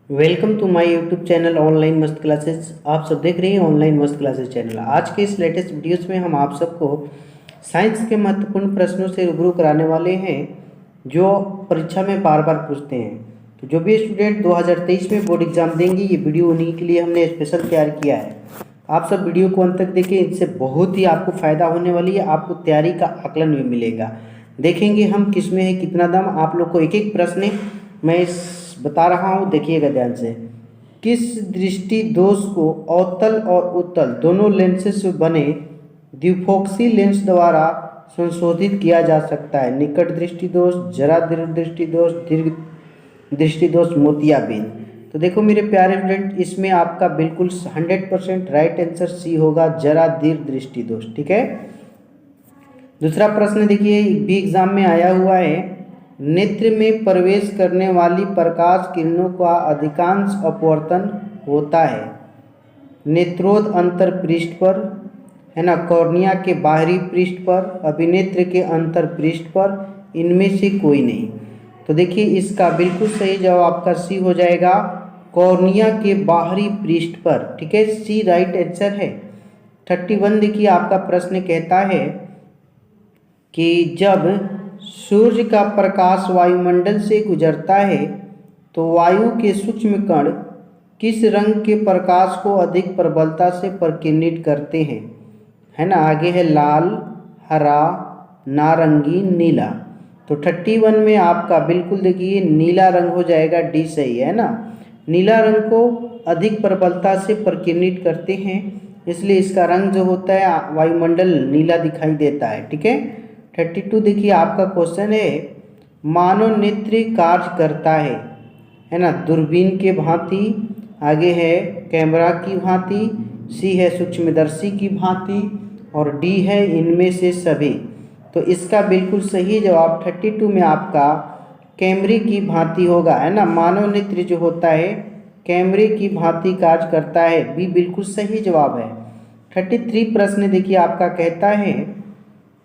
Welcome to my YouTube channel online मस्त classes. आप सब देख रहे हैं ऑनलाइन मस्त क्लासेस चैनल। आज के इस लेटेस्ट वीडियोस में हम आप सबको साइंस के महत्वपूर्ण प्रश्नों से रूबरू कराने वाले हैं जो परीक्षा में बार बार पूछते हैं। तो जो भी स्टूडेंट 2023 में बोर्ड एग्जाम देंगे, ये वीडियो उन्हीं के लिए हमने स्पेशल तैयार किया है। आप सब वीडियो को अंत तक देखें, इससे बहुत ही आपको फ़ायदा होने वाली है। आपको तैयारी का आकलन भी मिलेगा। देखेंगे हम किस में है कितना दम। आप लोग को एक एक प्रश्न मैं बता रहा हूँ, देखिएगा ध्यान से। किस दृष्टि दोष को अवतल और उत्तल दोनों लेंसेज से बने द्विफोक्सी लेंस द्वारा संशोधित किया जा सकता है? निकट दृष्टि दोष, जरा दृष्टि दोष, दीर्घ दृष्टि दोष, मोतियाबिंद। तो देखो मेरे प्यारे स्टूडेंट, इसमें आपका बिल्कुल 100% राइट आंसर सी होगा, जरा दीर्घ दृष्टि दोष। ठीक है। दूसरा प्रश्न देखिए, भी एग्जाम में आया हुआ है। नेत्र में प्रवेश करने वाली प्रकाश किरणों का अधिकांश अपवर्तन होता है नेत्रोद अंतर पृष्ठ पर, है ना, कॉर्निया के बाहरी पृष्ठ पर, अभिनेत्र के अंतर पृष्ठ पर, इनमें से कोई नहीं। तो देखिए इसका बिल्कुल सही जवाब आपका सी हो जाएगा, कॉर्निया के बाहरी पृष्ठ पर। ठीक है, सी राइट आंसर है। 31 देखिए आपका प्रश्न कहता है कि जब सूर्य का प्रकाश वायुमंडल से गुजरता है तो वायु के सूक्ष्म कण किस रंग के प्रकाश को अधिक प्रबलता से प्रकीर्णित करते हैं? है ना, आगे है लाल, हरा, नारंगी, नीला। तो 31 में आपका बिल्कुल देखिए नीला रंग हो जाएगा, डी सही है ना। नीला रंग को अधिक प्रबलता से प्रकीर्णित करते हैं, इसलिए इसका रंग जो होता है वायुमंडल नीला दिखाई देता है। ठीक है। 32 देखिए आपका क्वेश्चन है, मानव नेत्र कार्य करता है ना, दूरबीन के भांति, आगे है कैमरा की भांति, सी है सूक्ष्मदर्शी की भांति, और डी है इनमें से सभी। तो इसका बिल्कुल सही जवाब 32 में आपका कैमरे की भांति होगा, है ना। मानव नेत्र जो होता है कैमरे की भांति कार्य करता है, बी बिल्कुल सही जवाब है। 33 प्रश्न देखिए आपका कहता है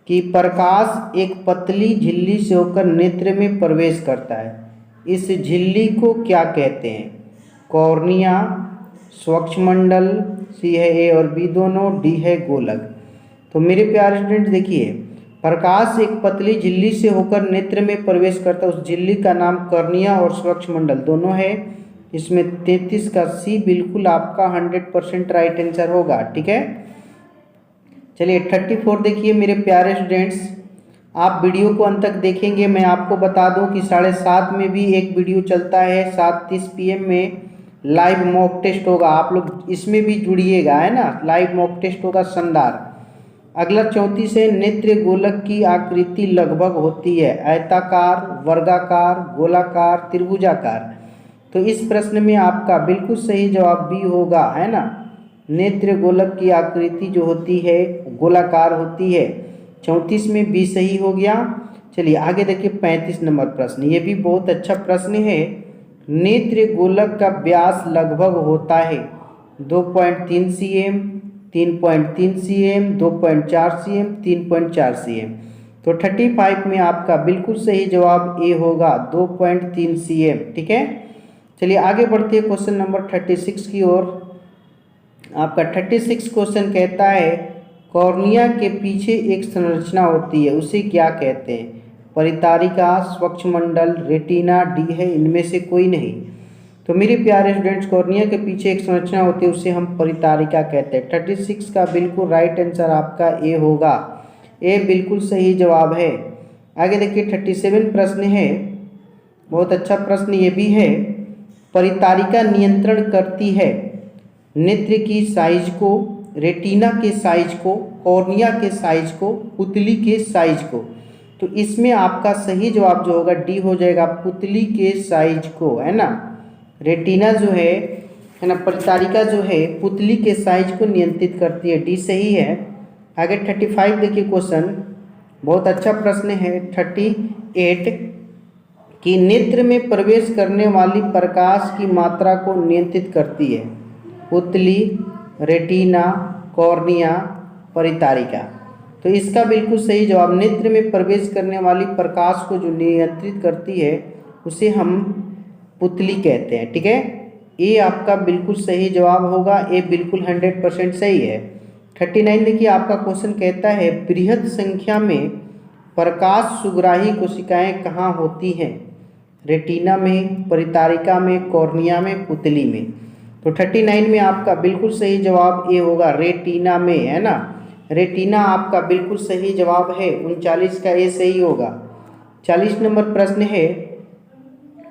कि प्रकाश एक पतली झिल्ली से होकर नेत्र में प्रवेश करता है, इस झिल्ली को क्या कहते हैं? कॉर्निया, स्वच्छमंडल, सी है ए और बी दोनों, डी है गोलक। तो मेरे प्यारे स्टूडेंट देखिए, प्रकाश एक पतली झिल्ली से होकर नेत्र में प्रवेश करता है, उस झिल्ली का नाम कॉर्निया और स्वच्छमंडल दोनों है। इसमें 33 का सी बिल्कुल आपका 100% राइट आंसर होगा। ठीक है। चलिए 34 देखिए मेरे प्यारे स्टूडेंट्स, आप वीडियो को अंत तक देखेंगे। मैं आपको बता दूं कि 7:30 में भी एक वीडियो चलता है, 7:30 PM में लाइव मॉक टेस्ट होगा। आप लोग इसमें भी जुड़िएगा, है ना। लाइव मॉक टेस्ट होगा शानदार। अगला 34 है, नेत्र गोलक की आकृति लगभग होती है आयताकार, वर्गाकार, गोलाकार, त्रिभुजाकार। तो इस प्रश्न में आपका बिल्कुल सही जवाब बी होगा, है ना। नेत्र गोलक की आकृति जो होती है गोलाकार होती है। 34 में बी सही हो गया। चलिए आगे देखिए 35 नंबर प्रश्न, ये भी बहुत अच्छा प्रश्न है। नेत्र गोलक का व्यास लगभग होता है 2.3 cm, 3.3 cm, 2.4 cm, 3.4 cm। तो 35 में आपका बिल्कुल सही जवाब ए होगा, 2.3 cm। ठीक है। चलिए आगे बढ़ते हैं क्वेश्चन नंबर 36 की ओर। आपका 36 क्वेश्चन कहता है, कॉर्निया के पीछे एक संरचना होती है, उसे क्या कहते हैं? परितारिका, स्वच्छमंडल, रेटिना, डी है इनमें से कोई नहीं। तो मेरे प्यारे स्टूडेंट्स, कॉर्निया के पीछे एक संरचना होती है, उसे हम परितारिका कहते हैं। 36 का बिल्कुल राइट आंसर आपका ए होगा, ए बिल्कुल सही जवाब है। आगे देखिए 37 प्रश्न है, बहुत अच्छा प्रश्न ये भी है। परितारिका नियंत्रण करती है नेत्र की साइज को, रेटिना के साइज को, कॉर्निया के साइज को, पुतली के साइज को। तो इसमें आपका सही जवाब जो होगा डी हो जाएगा, पुतली के साइज को, है ना। रेटिना जो है ना, परितारिका जो है पुतली के साइज को नियंत्रित करती है, डी सही है। आगे 35 देखिए क्वेश्चन, बहुत अच्छा प्रश्न है। 38 कि नेत्र में प्रवेश करने वाली प्रकाश की मात्रा को नियंत्रित करती है? पुतली, रेटिना, कॉर्निया, परितारिका। तो इसका बिल्कुल सही जवाब, नेत्र में प्रवेश करने वाली प्रकाश को जो नियंत्रित करती है उसे हम पुतली कहते हैं। ठीक है। ए आपका बिल्कुल सही जवाब होगा, ए बिल्कुल 100% सही है। 39 देखिए आपका क्वेश्चन कहता है बृहद संख्या में प्रकाश सुग्राही कोशिकाएं कहाँ होती हैं? रेटिना में, परितारिका में, कॉर्निया में, पुतली में। तो 39 में आपका बिल्कुल सही जवाब ए होगा, रेटिना में, है ना। रेटिना आपका बिल्कुल सही जवाब है, 39 का ए सही होगा। 40 नंबर प्रश्न है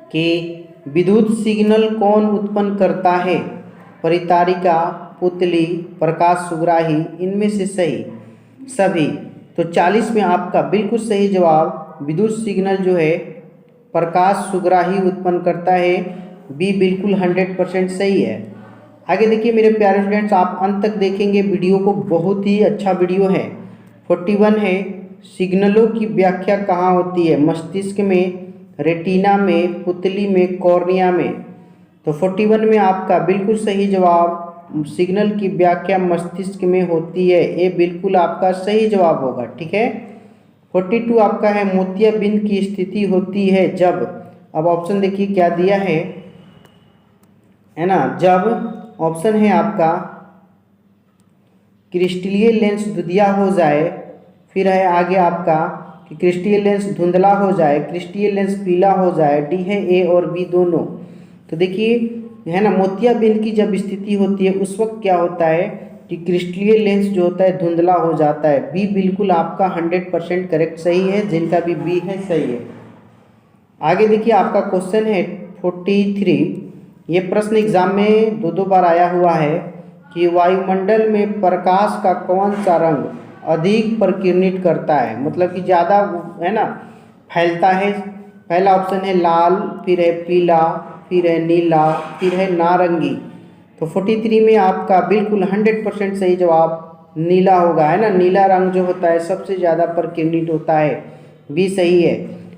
कि विद्युत सिग्नल कौन उत्पन्न करता है? परितारिका, पुतली, प्रकाश सुग्राही, इनमें से सही सभी। तो 40 में आपका बिल्कुल सही जवाब विद्युत सिग्नल जो है प्रकाश सुग्राही उत्पन्न करता है, बी बिल्कुल 100% सही है। आगे देखिए मेरे प्यारे स्टूडेंट्स, आप अंत तक देखेंगे वीडियो को, बहुत ही अच्छा वीडियो है। 41 है सिग्नलों की व्याख्या कहाँ होती है? मस्तिष्क में, रेटिना में, पुतली में, कॉर्निया में। तो 41 में आपका बिल्कुल सही जवाब सिग्नल की व्याख्या मस्तिष्क में होती है, ये बिल्कुल आपका सही जवाब होगा, ठीक है। 42 आपका है मोतियाबिंद की स्थिति होती है जब, अब ऑप्शन देखिए क्या दिया है ना। जब ऑप्शन है आपका क्रिस्टलीय लेंस दुधिया हो जाए, फिर है आगे आपका कि क्रिस्टलीय लेंस धुंधला हो जाए, क्रिस्टलीय लेंस पीला हो जाए, डी है ए और बी दोनों। तो देखिए है ना, मोतियाबिंद की जब स्थिति होती है उस वक्त क्या होता है कि क्रिस्टलीय लेंस जो होता है धुंधला हो जाता है। बी बिल्कुल आपका 100% करेक्ट सही है, जिनका भी बी है सही है। आगे देखिए आपका क्वेश्चन है 43, ये प्रश्न एग्जाम में दो बार आया हुआ है कि वायुमंडल में प्रकाश का कौन सा रंग अधिक प्रकीर्णित करता है, मतलब कि ज़्यादा है ना फैलता है। पहला ऑप्शन है लाल, फिर है पीला, फिर है नीला, फिर है नारंगी। तो 43 में आपका बिल्कुल 100% सही जवाब नीला होगा, है ना। नीला रंग जो होता है सबसे ज़्यादा प्रकीर्णित होता है, भी सही है।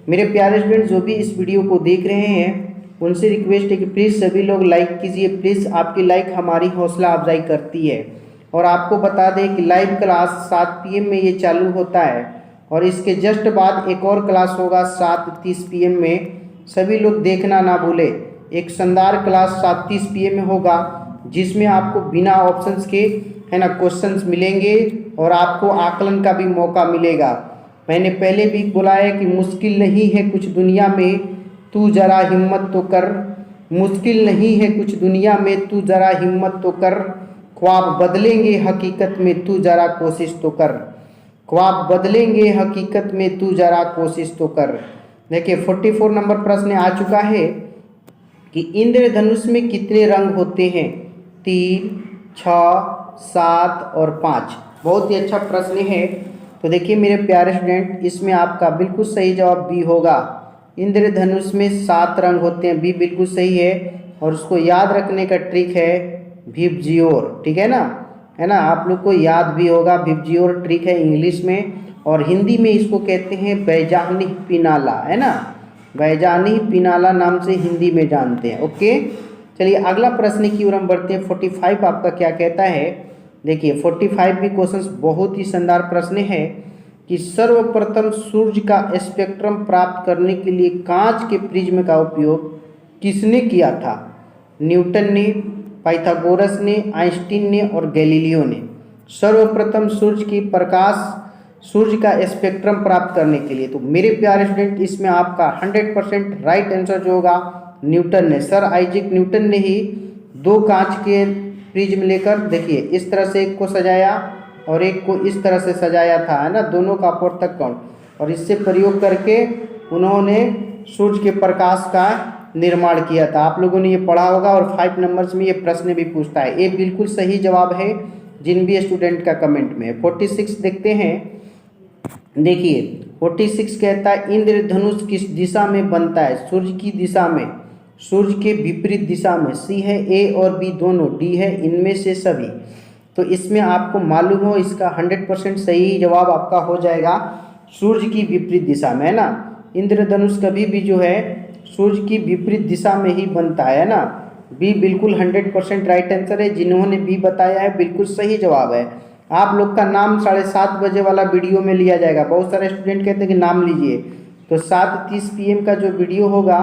मेरे प्यारे स्टूडेंट जो भी इस वीडियो को देख रहे हैं उनसे रिक्वेस्ट है कि प्लीज़ सभी लोग लाइक कीजिए, प्लीज़ आपकी लाइक हमारी हौसला अफजाई करती है। और आपको बता दें कि लाइव क्लास 7 PM में ये चालू होता है, और इसके जस्ट बाद एक और क्लास होगा 7:30 PM में, सभी लोग देखना ना भूले। एक शानदार क्लास 7:30 PM में होगा जिसमें आपको बिना ऑप्शंस के है ना क्वेश्चंस मिलेंगे और आपको आकलन का भी मौका मिलेगा। मैंने पहले भी बोला है कि मुश्किल नहीं है कुछ दुनिया में, तू जरा हिम्मत तो कर। मुश्किल नहीं है कुछ दुनिया में, तू जरा हिम्मत तो कर। ख्वाब बदलेंगे हकीकत में, तू जरा कोशिश तो कर। ख्वाब बदलेंगे हकीकत में, तू जरा कोशिश तो कर। देखिए 44 नंबर प्रश्न आ चुका है कि इंद्रधनुष में कितने रंग होते हैं? 3, 6, 7 और 5। बहुत ही अच्छा प्रश्न है। तो देखिए मेरे प्यारे स्टूडेंट, इसमें आपका बिल्कुल सही जवाब बी होगा। इंद्रधनुष में 7 रंग होते हैं, बी बिल्कुल सही है। और उसको याद रखने का ट्रिक है विबजियोर, ठीक है ना, है ना। आप लोग को याद भी होगा, विबजियोर ट्रिक है इंग्लिश में, और हिंदी में इसको कहते हैं वैजानिक पिनाला, है ना। वैजानिक पिनाला नाम से हिंदी में जानते हैं। ओके, चलिए अगला प्रश्न की ओर हम बढ़ते हैं। 45 आपका क्या कहता है? देखिए 45 भी क्वेश्चन बहुत ही शानदार प्रश्न है कि सर्वप्रथम सूर्य का स्पेक्ट्रम प्राप्त करने के लिए कांच के प्रिज्म का उपयोग किसने किया था? न्यूटन ने, पाइथागोरस ने, आइंस्टीन ने और गैलीलियो ने। सर्वप्रथम सूर्य का स्पेक्ट्रम प्राप्त करने के लिए, तो मेरे प्यारे स्टूडेंट इसमें आपका 100% राइट आंसर जो होगा न्यूटन ने, सर आइजैक न्यूटन ने ही 2 कांच के प्रिज्म लेकर देखिए इस तरह से एक को सजाया और एक को इस तरह से सजाया था, है ना, दोनों का अपवर्तक कोण, और इससे प्रयोग करके उन्होंने सूर्य के प्रकाश का निर्माण किया था। आप लोगों ने ये पढ़ा होगा और 5 नंबर्स में ये प्रश्न भी पूछता है। ये बिल्कुल सही जवाब है जिन भी स्टूडेंट का कमेंट में है। 46 देखते हैं। देखिए 46 कहता है इंद्रधनुष किस दिशा में बनता है? सूर्य की दिशा में, सूर्य के विपरीत दिशा में। सी है ए और बी दोनों, डी है इनमें से सभी। तो इसमें आपको मालूम हो, इसका 100% सही जवाब आपका हो जाएगा सूर्य की विपरीत दिशा में, है ना। इंद्रधनुष कभी भी जो है सूर्य की विपरीत दिशा में ही बनता है ना। बी बिल्कुल 100% राइट आंसर है। जिन्होंने बी बताया है बिल्कुल सही जवाब है। आप लोग का नाम 7:30 बजे वाला वीडियो में लिया जाएगा। बहुत सारे स्टूडेंट कहते हैं कि नाम लीजिए, तो 7:30 PM का जो वीडियो होगा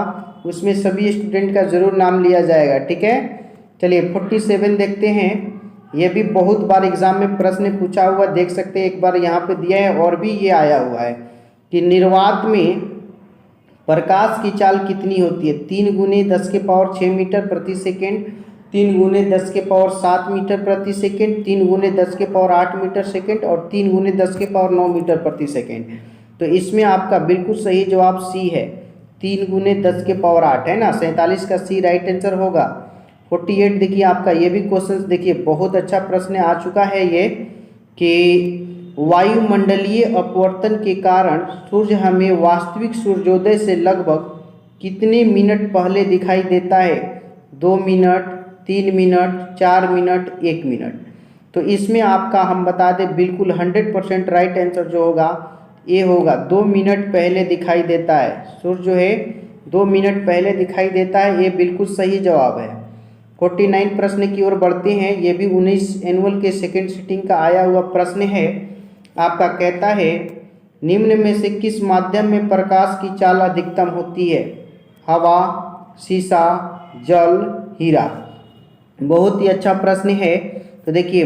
उसमें सभी स्टूडेंट का ज़रूर नाम लिया जाएगा। ठीक है, चलिए 47 देखते हैं। ये भी बहुत बार एग्जाम में प्रश्न पूछा हुआ, देख सकते हैं एक बार यहाँ पे दिया है और भी ये आया हुआ है कि निर्वात में प्रकाश की चाल कितनी होती है। 3 गुने 10 के पावर 6 मीटर प्रति सेकेंड, 3 गुने 10 के पावर 7 मीटर प्रति सेकेंड, 3 गुने 10 के पावर 8 मीटर सेकेंड और 3 गुने 10 के पावर 9 मीटर प्रति सेकेंड। तो इसमें आपका बिल्कुल सही जवाब सी है, 3 गुने 10 के पावर 8 है ना, 47 का सी राइट आंसर होगा। 48 देखिए आपका ये भी क्वेश्चन देखिए बहुत अच्छा प्रश्न आ चुका है ये कि वायुमंडलीय अपवर्तन के कारण सूर्य हमें वास्तविक सूर्योदय से लगभग कितने मिनट पहले दिखाई देता है। 2 मिनट, 3 मिनट, 4 मिनट, 1 मिनट। तो इसमें आपका हम बता दें बिल्कुल 100% राइट आंसर जो होगा ये होगा 2 मिनट पहले दिखाई देता है। सूर्य जो है 2 मिनट पहले दिखाई देता है, ये बिल्कुल सही जवाब है। 49 प्रश्न की ओर बढ़ते हैं। ये भी 19 एनुअल के सेकेंड सिटिंग का आया हुआ प्रश्न है। आपका कहता है निम्न में से किस माध्यम में प्रकाश की चाल अधिकतम होती है। हवा, शीशा, जल, हीरा। बहुत ही अच्छा प्रश्न है। तो देखिए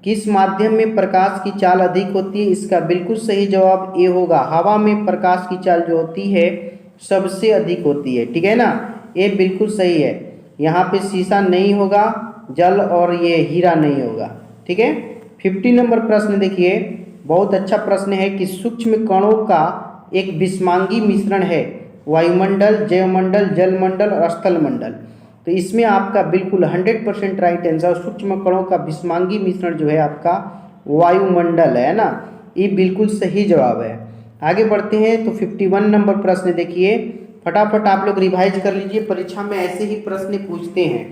किस माध्यम में प्रकाश की चाल अधिक होती है, इसका बिल्कुल सही जवाब ये होगा, हवा में प्रकाश की चाल जो होती है सबसे अधिक होती है। ठीक है ना, ये बिल्कुल सही है। यहाँ पे शीशा नहीं होगा, जल और ये हीरा नहीं होगा। ठीक है, 50 नंबर प्रश्न देखिए बहुत अच्छा प्रश्न है कि सूक्ष्म कणों का एक विषमांगी मिश्रण है, वायुमंडल, जैवमंडल, जलमंडल और स्थलमंडल। तो इसमें आपका बिल्कुल 100% राइट आंसर सूक्ष्म कणों का विषमांगी मिश्रण जो है आपका वायुमंडल है ना, ये बिल्कुल सही जवाब है। आगे बढ़ते हैं तो 51 नंबर प्रश्न देखिए, फटाफट आप लोग रिवाइज कर लीजिए, परीक्षा में ऐसे ही प्रश्न पूछते हैं।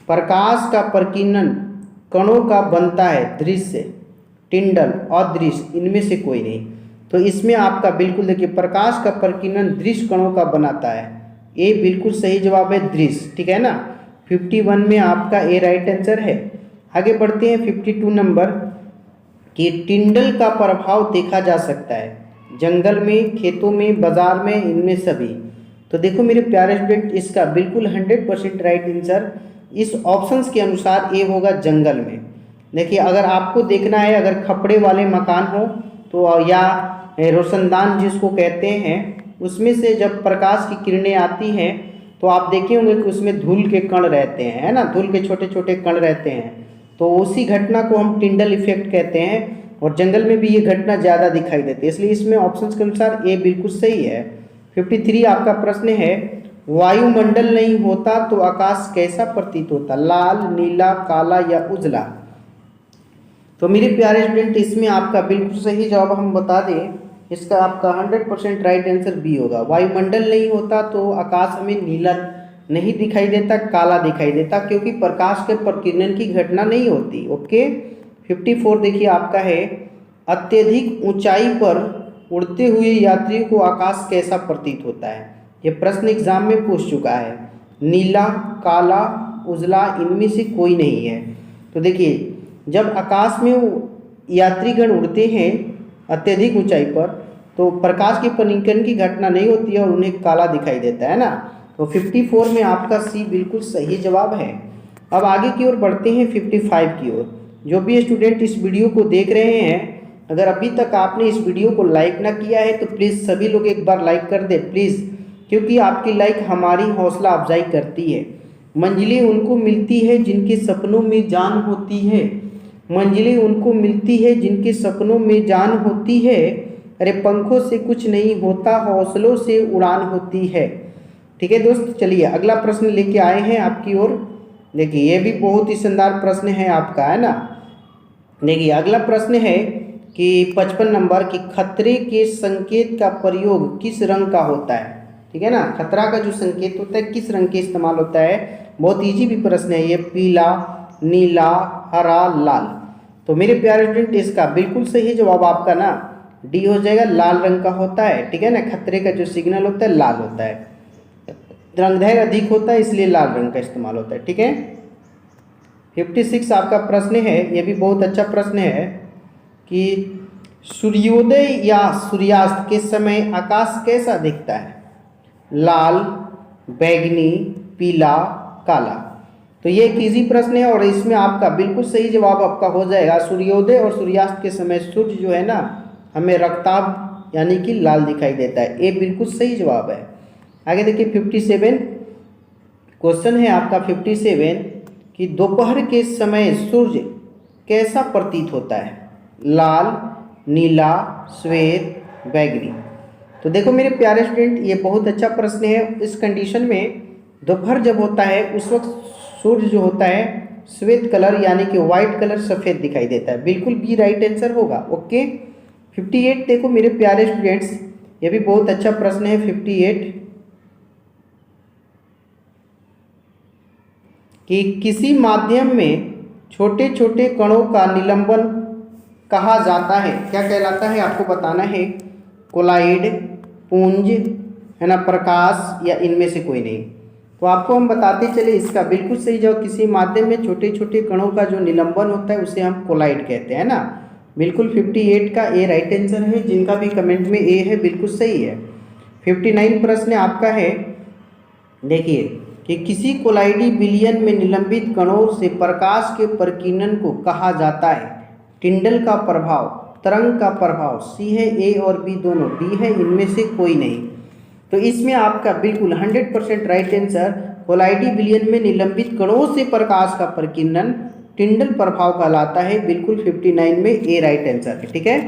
प्रकाश का प्रकीर्णन कणों का बनता है दृश्य, टिंडल, अदृश्य, इनमें से कोई नहीं। तो इसमें आपका बिल्कुल देखिए प्रकाश का प्रकीर्णन दृश्य कणों का बनाता है, ये बिल्कुल सही जवाब है दृश्य। ठीक है ना, 51 में आपका ए राइट आंसर है। आगे बढ़ते हैं 52 नंबर कि टिंडल का प्रभाव देखा जा सकता है जंगल में, खेतों में, बाजार में, इनमें सभी। तो देखो मेरे प्यारे स्टूडेंट इसका बिल्कुल 100% राइट आंसर इस ऑप्शंस के अनुसार ए होगा जंगल में। देखिए अगर आपको देखना है अगर खपड़े वाले मकान हो तो या रोशनदान जिसको कहते हैं उसमें से जब प्रकाश की किरणें आती हैं तो आप देखे होंगे कि उसमें धूल के कण रहते हैं, है ना, धूल के छोटे छोटे कण रहते हैं। तो उसी घटना को हम टिंडल इफेक्ट कहते हैं और जंगल में भी ये घटना ज़्यादा दिखाई देती है, इसलिए इसमें ऑप्शंस के अनुसार ए बिल्कुल सही है। 53 आपका प्रश्न है वायुमंडल नहीं होता तो आकाश कैसा प्रतीत होता, लाल, नीला, काला या उजला। तो मेरे प्यारे स्टूडेंट इसमें आपका बिल्कुल सही जवाब हम बता दें, इसका आपका 100% राइट आंसर बी होगा। वायुमंडल नहीं होता तो आकाश हमें नीला नहीं दिखाई देता, काला दिखाई देता, क्योंकि प्रकाश के प्रकीर्णन की घटना नहीं होती। ओके, 54 देखिए आपका है अत्यधिक ऊंचाई पर उड़ते हुए यात्री को आकाश कैसा प्रतीत होता है। ये प्रश्न एग्जाम में पूछ चुका है। नीला, काला, उजला, इनमें से कोई नहीं है। तो देखिए जब आकाश में यात्रीगण उड़ते हैं अत्यधिक ऊंचाई पर तो प्रकाश के परिकर्षण की घटना नहीं होती है और उन्हें काला दिखाई देता है ना। तो 54 में आपका सी बिल्कुल सही जवाब है। अब आगे की ओर बढ़ते हैं 55 की ओर। जो भी स्टूडेंट इस वीडियो को देख रहे हैं, अगर अभी तक आपने इस वीडियो को लाइक ना किया है तो प्लीज़ सभी लोग एक बार लाइक कर दे प्लीज़, क्योंकि आपकी लाइक हमारी हौसला अफजाई करती है। मंजिलें उनको मिलती है जिनके सपनों में जान होती है, मंजिलें उनको मिलती है जिनके सपनों में जान होती है, अरे पंखों से कुछ नहीं होता हौसलों से उड़ान होती है। ठीक है दोस्त, चलिए अगला प्रश्न लेके आए हैं आपकी ओर। देखिए ये भी बहुत ही शानदार प्रश्न है आपका, है ना। देखिए अगला प्रश्न है कि 55 नंबर की खतरे के संकेत का प्रयोग किस रंग का होता है। ठीक है ना, खतरा का जो संकेत होता है किस रंग के इस्तेमाल होता है। बहुत इजी भी प्रश्न है ये, पीला, नीला, हरा, लाल। तो मेरे प्यारे स्टूडेंट इसका बिल्कुल सही जवाब आपका ना डी हो जाएगा, लाल रंग का होता है। ठीक है ना, खतरे का जो सिग्नल होता है लाल होता है, रंगदैर्घ्य अधिक होता है इसलिए लाल रंग का इस्तेमाल होता है। ठीक है, 56 आपका प्रश्न है, ये भी बहुत अच्छा प्रश्न है कि सूर्योदय या सूर्यास्त के समय आकाश कैसा दिखता है। लाल, बैगनी, पीला, काला। तो ये एक इजी प्रश्न है और इसमें आपका बिल्कुल सही जवाब आपका हो जाएगा सूर्योदय और सूर्यास्त के समय सूर्य जो है ना हमें रक्ताभ यानी कि लाल दिखाई देता है। ये बिल्कुल सही जवाब है। आगे देखिए 57 क्वेश्चन है आपका 57 कि दोपहर के समय सूर्य कैसा प्रतीत होता है? लाल, नीला, श्वेत, बैगनी। तो देखो मेरे प्यारे स्टूडेंट, ये बहुत अच्छा प्रश्न है। इस कंडीशन में दोपहर जब होता है उस वक्त सूर्य जो होता है श्वेत कलर यानी कि व्हाइट कलर सफ़ेद दिखाई देता है। बिल्कुल बी राइट आंसर होगा। ओके 58 देखो मेरे प्यारे स्टूडेंट्स, ये भी बहुत अच्छा प्रश्न है। 58 कि किसी माध्यम में छोटे छोटे कणों का निलंबन कहा जाता है, क्या कहलाता है आपको बताना है। कोलाइड, पुंज, है ना, प्रकाश या इनमें से कोई नहीं। तो आपको हम बताते चले इसका बिल्कुल सही जवाब किसी माध्यम में छोटे छोटे कणों का जो निलंबन होता है उसे हम कोलाइड कहते हैं ना। बिल्कुल 58 का ए राइट आंसर है। जिनका भी कमेंट में ए है बिल्कुल सही है। 59 प्रश्न आपका है, देखिए कि किसी कोलाइडी विलयन में निलंबित कणों से प्रकाश के प्रकीर्णन को कहा जाता है। टिंडल का प्रभाव, तरंग का प्रभाव, सी है ए और बी दोनों, डी है इनमें से कोई नहीं। तो इसमें आपका बिल्कुल 100% राइट आंसर कोलाइडी विलयन में निलंबित कणों से प्रकाश का प्रकीर्णन टिंडल प्रभाव कहलाता है। बिल्कुल 59 में ए राइट आंसर है। ठीक है,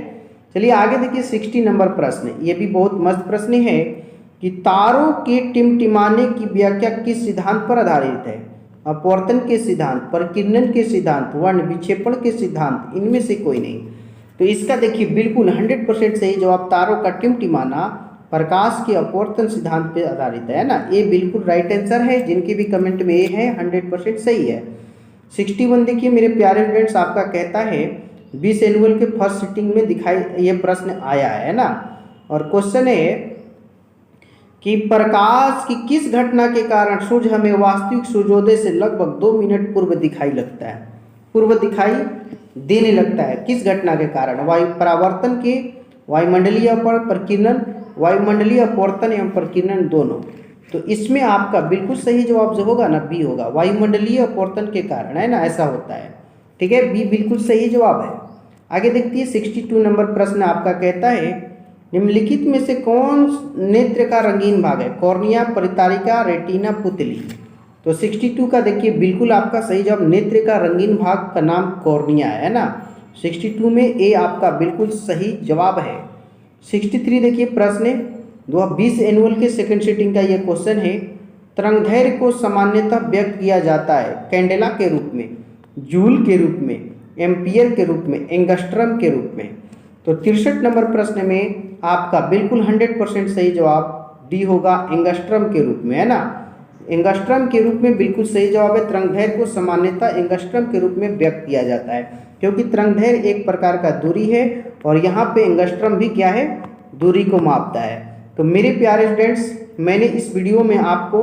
चलिए आगे देखिए 60 नंबर प्रश्न। ये भी बहुत मस्त प्रश्न है कि तारों के टिमटिमाने की व्याख्या किस सिद्धांत पर आधारित है? अपवर्तन के सिद्धांत, प्रकीर्णन के सिद्धांत, वर्ण विक्षेपण के सिद्धांत, इनमें से कोई नहीं। तो इसका देखिए बिल्कुल 100% सही जवाब तारों का टिमटिमाना प्रकाश के अपवर्तन सिद्धांत पर आधारित है ना। ये बिल्कुल राइट आंसर है। जिनके भी कमेंट में ये है 100% सही है। 61 देखिए मेरे प्यारे फ्रेंड्स, आपका कहता है 20 एनुअल के फर्स्ट सिटिंग में दिखाई ये प्रश्न आया है ना। और क्वेश्चन है कि प्रकाश की किस घटना के कारण सूर्य हमें वास्तविक सूर्योदय से लगभग 2 मिनट पूर्व दिखाई लगता है, पूर्व दिखाई देने लगता है? किस घटना के कारण? वायु परावर्तन के, वायुमंडलीय प्रकीर्णन, वायुमंडलीय अपवर्तन एवं प्रकीर्णन दोनों। तो इसमें आपका बिल्कुल सही जवाब जो होगा ना बी होगा, वायुमंडलीय अपवर्तन के कारण, है ना, ऐसा होता है। ठीक है, बी बिल्कुल सही जवाब है। आगे देखती है 62 नंबर प्रश्न आपका कहता है निम्नलिखित में से कौन नेत्र का रंगीन भाग है? कॉर्निया, परितारिका, रेटिना, पुतली। तो 62 का देखिए बिल्कुल आपका सही जवाब नेत्र का रंगीन भाग का नाम कॉर्निया है ना। 62 में ए आपका बिल्कुल सही जवाब है। 63 देखिए प्रश्न 20 एनुअल के सेकंड सिटिंग का ये क्वेश्चन है। तरंगदैर्घ्य को सामान्यतः व्यक्त किया जाता है कैंडेला के रूप में, जूल के रूप में, एम्पियर के रूप में, एंगस्ट्रम के रूप में। तो 63 नंबर प्रश्न में आपका बिल्कुल 100% सही जवाब डी होगा, एंगस्ट्रम के रूप में, है ना। एंगस्ट्रम के रूप में बिल्कुल सही जवाब है। तरंगदैर्घ्य को सामान्यतः एंगस्ट्रम के रूप में व्यक्त किया जाता है क्योंकि तरंगदैर्घ्य एक प्रकार का दूरी है और यहाँ पे एंगस्ट्रम भी क्या है, दूरी को मापता है। तो मेरे प्यारे स्टूडेंट्स, मैंने इस वीडियो में आपको,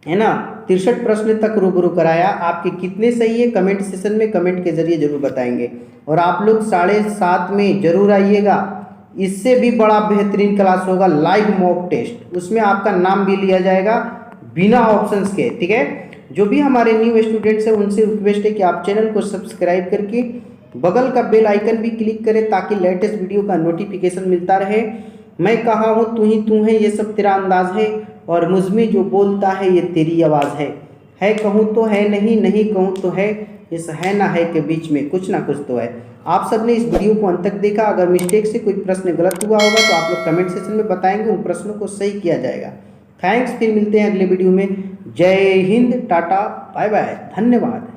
है ना, 63 प्रश्न तक रूबरू कराया। आपके कितने सही है कमेंट सेशन में कमेंट के जरिए जरूर बताएंगे। और आप लोग 7:30 में जरूर आइएगा। इससे भी बड़ा बेहतरीन क्लास होगा लाइव मॉक टेस्ट, उसमें आपका नाम भी लिया जाएगा बिना ऑप्शंस के। ठीक है, जो भी हमारे न्यू स्टूडेंट्स हैं उनसे रिक्वेस्ट है कि आप चैनल को सब्सक्राइब करके बगल का बेल आइकन भी क्लिक करें ताकि लेटेस्ट वीडियो का नोटिफिकेशन मिलता रहे। मैं कहा हूँ तू ही तू है, ये सब तेरा अंदाज है और मुझमें जो बोलता है ये तेरी आवाज़ है कहूँ तो है, नहीं नहीं कहूँ तो है, इस है ना है के बीच में कुछ ना कुछ तो है। आप सबने इस वीडियो को अंत तक देखा। अगर मिस्टेक से कोई प्रश्न गलत हुआ होगा तो आप लोग कमेंट सेक्शन में बताएंगे, उन प्रश्नों को सही किया जाएगा। थैंक्स, फिर मिलते हैं अगले वीडियो में। जय हिंद, टाटा, बाय बाय, धन्यवाद।